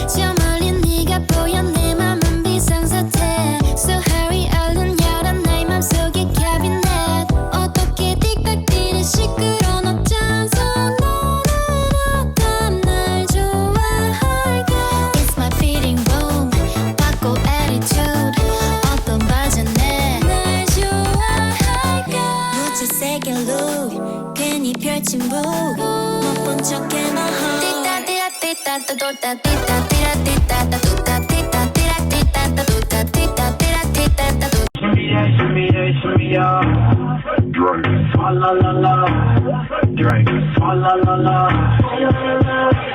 저 멀리 네가 보여 내 맘은 비상사태 So hurry 얼른 열어 나의 맘속의 캐비넷 어떻게 틱탁 시끄러운 어쩌서 너는 어떤 날 좋아할까 It's my fitting room 바꿔 attitude 어떤 버전에 날 좋아할까 무채색의 look 괜히 펼친 book 못 본 척해 my heart Drink, la la la, drink, la la la.